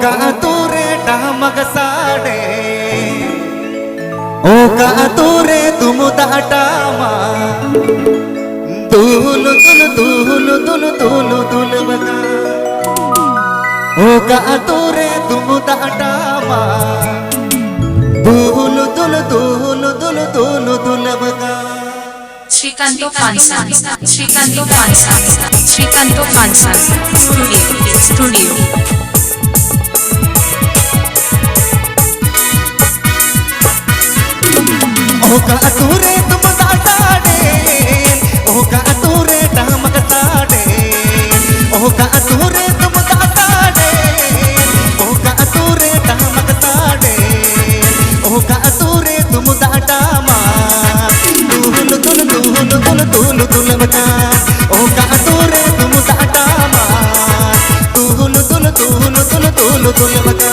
कातुरे डामग साडे ओ कातुरे तुम दाटामा दूल दुल दूल दुल दूल दूल बगा ओ कातुरे तुम दाटामा दूल दुल दूल दुल दूल दूल बगा श्रीकांतो पानसा स्टुडिओ ओ कातुरे तुम दाटाडे ओ कातुरे डामग साडे ओ कातुरे तुम दाटाडे ओ कातुरे डामग साडे ओ कातुरे तुम दाटामा दूल दुल दूल दुल दूल दूल बता ओ कातुरे तुम दाटामा दूल दुल दूल दुल दूल दूल बता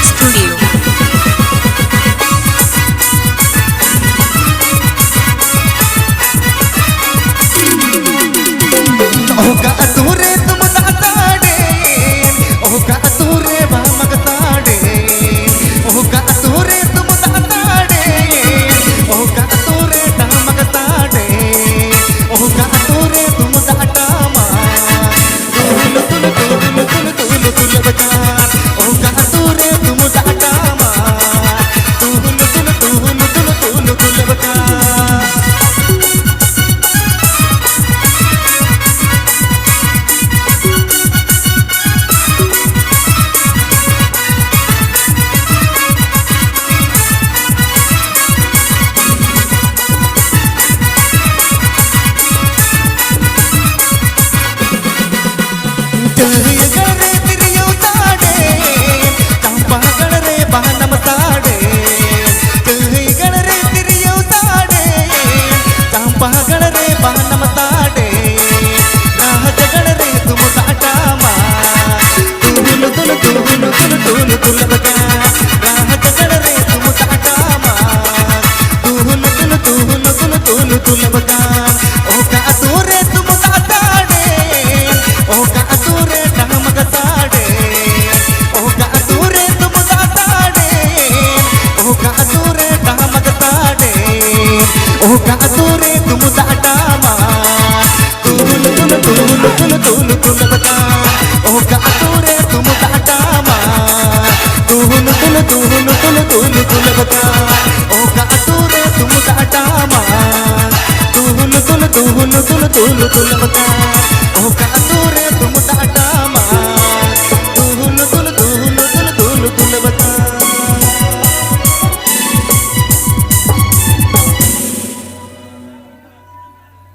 स्टुडिओ ओ कातुरे तुम दाटाडे ओ कातुरे डामग साडे ओ कातुरे तुम दाटाडे दुलबका ओ का तुरे तुम डामा तुहुन दुलबका ओ का